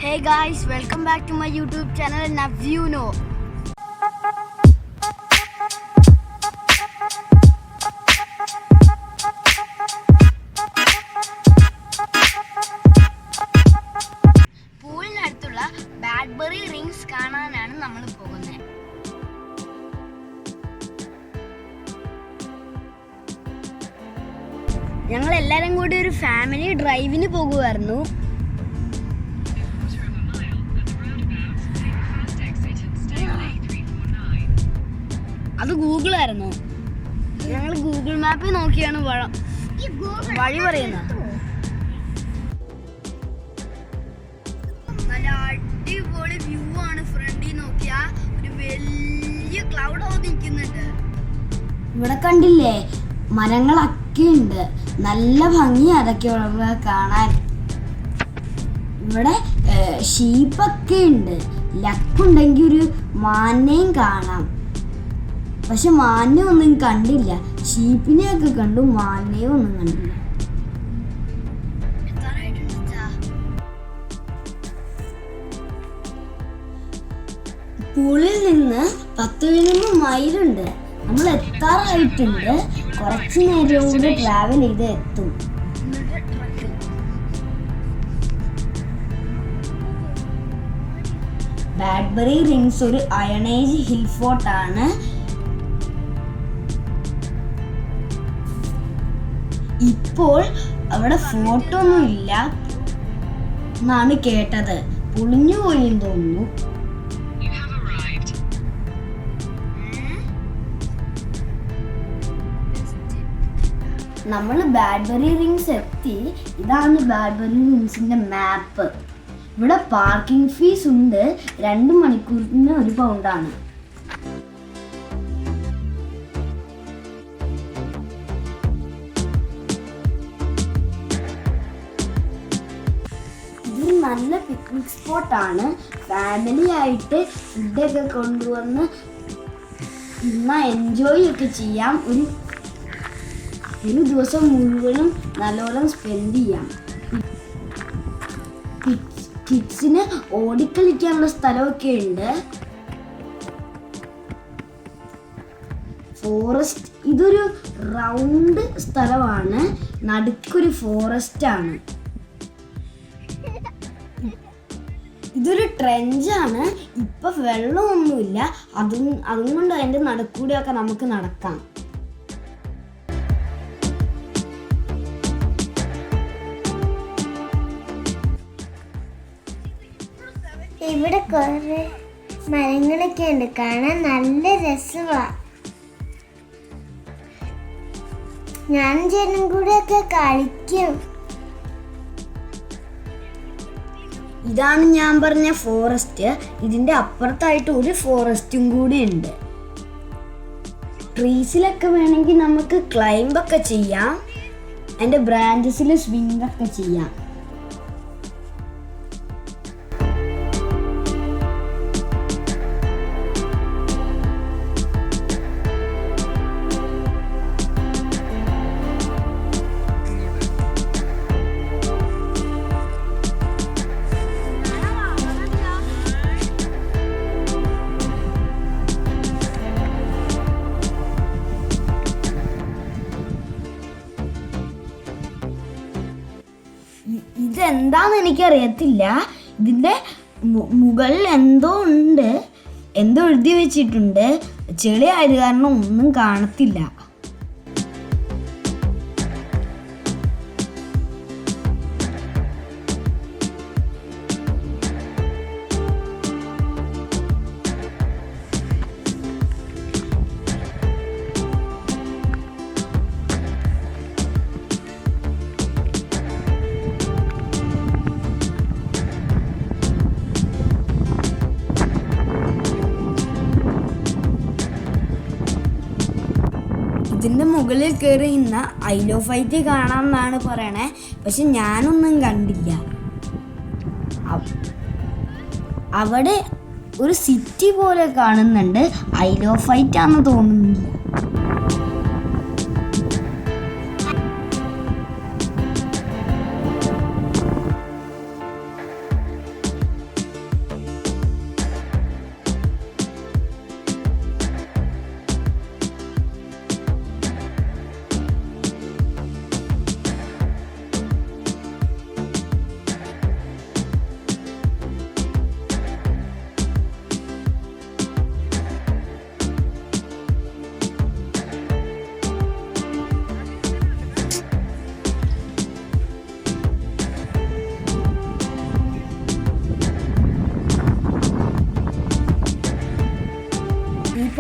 Hey guys, welcome back to my YouTube channel nowUknow. പൂളിനടുത്തുള്ള Badbury Rings കാണാനാണ് നമ്മൾ പോകുന്നത്. ഞങ്ങൾ എല്ലാവരും കൂടി ഒരു ഫാമിലി ഡ്രൈവിന് പോകുമായിരുന്നു. അത് ഗൂഗിളായിരുന്നു. ഞങ്ങൾ ഗൂഗിൾ മാപ്പിൽ നോക്കിയാണ് വഴി പറയുന്നത്. നല്ല അടിപൊളി വ്യൂ ആണ്. ഫ്രണ്ടിൽ നോക്കിയാ ഒരു വലിയ ക്ലൗഡ് നിൽക്കുന്നുണ്ട്. ഇവിടെ കണ്ടില്ലേ, മരങ്ങളൊക്കെ ഉണ്ട്. നല്ല ഭംഗി അതൊക്കെ കാണാൻ. ഇവിടെ ഷീപ്പൊക്കെ ഉണ്ട്. ലക്കുണ്ടെങ്കിൽ ഒരു മാനെയും കാണാം. പക്ഷെ മാനെ ഒന്നും കണ്ടില്ല. ഷീപ്പിനെയൊക്കെ കണ്ടു, മാനെയും ഒന്നും കണ്ടില്ല. പൂളിൽ നിന്ന് 10-11 മൈലുണ്ട്. നമ്മൾ എത്താറായിട്ടുണ്ട്. കുറച്ചു നേരം കൂടെ ട്രാവൽ ചെയ്ത് എത്തും. ബാഡ്ബറി റിങ്സ് ഒരു അയണേജ് ഹിൽ ഫോർട്ടാണ്. ഇപ്പോൾ അവിടെ ഫോട്ടോ ഒന്നും ഇല്ല എന്നാണ് കേട്ടത്. പൊളിഞ്ഞു പോയെന്ന് തോന്നുന്നു. നമ്മൾ ബാഡ്ബറി റിങ്സ് എത്തി. ഇതാണ് ബാഡ്ബറി റിങ്സിന്റെ മാപ്പ്. ഇവിടെ പാർക്കിംഗ് ഫീസ് ഉണ്ട്. 2 മണിക്കൂറിന് 1 പൗണ്ടാണ്. ഇത് നല്ല പിക്നിക് സ്പോട്ടാണ്. ഫാമിലി ആയിട്ട് ഫുഡൊക്കെ കൊണ്ടുവന്ന് എൻജോയ് ഒക്കെ ചെയ്യാം. ഒരു ദിവസം മുഴുവനും നല്ലോണം സ്പെൻഡ് ചെയ്യാം. കിഡ്സിന് ഓടിക്കളിക്കാനുള്ള സ്ഥലമൊക്കെ ഉണ്ട്. ഫോറസ്റ്റ്, ഇതൊരു റൗണ്ട് സ്ഥലമാണ്. നടുക്കൊരു ഫോറസ്റ്റ് ആണ്. ഇതൊരു ട്രെഞ്ചാണ്. ഇപ്പൊ വെള്ളമൊന്നുമില്ല. അതുകൊണ്ട് അതിന്റെ നടുക്കൂടെയൊക്കെ നമുക്ക് നടക്കാം. ഇവിടെ കുറെ മരങ്ങളൊക്കെ ഉണ്ട്. കാണാൻ നല്ല രസമാണ്. ഞാനും ചേട്ടനും കൂടെ ഒക്കെ കളിക്കും. ഇതാണ് ഞാൻ പറഞ്ഞ ഫോറസ്റ്റ്. ഇതിന്റെ അപ്പുറത്തായിട്ട് ഒരു ഫോറസ്റ്റും കൂടി ഉണ്ട്. ട്രീസിലൊക്കെ വേണമെങ്കിൽ നമുക്ക് ക്ലൈംബ് ഒക്കെ ചെയ്യാം. അതിന്റെ ബ്രാഞ്ചസിൽ സ്വിംഗ് ഒക്കെ ചെയ്യാം. ഇതെന്താന്ന് എനിക്കറിയത്തില്ല. ഇതിൻ്റെ മുകളിൽ എന്തോ ഉണ്ട്, എന്തോ എഴുതി വെച്ചിട്ടുണ്ട്. ചെളി ആയത് കാരണം ഒന്നും കാണത്തില്ല. ഇതിൻ്റെ മുകളിൽ കയറി ഇന്ന ഐലോ ഫൈറ്റ് കാണാം എന്നാണ് പറയണേ. പക്ഷെ ഞാനൊന്നും കണ്ടില്ല. അവിടെ ഒരു സിറ്റി പോലെ കാണുന്നുണ്ട്. ഐലോ ഫൈറ്റ് ആണെന്ന് തോന്നുന്നില്ല.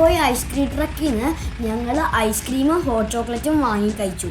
പോയി ഐസ്ക്രീം ട്രക്കിൽ നിന്ന് ഞങ്ങൾ ഐസ്ക്രീമും ഹോട്ട് ചോക്ലേറ്റും വാങ്ങി കഴിച്ചു.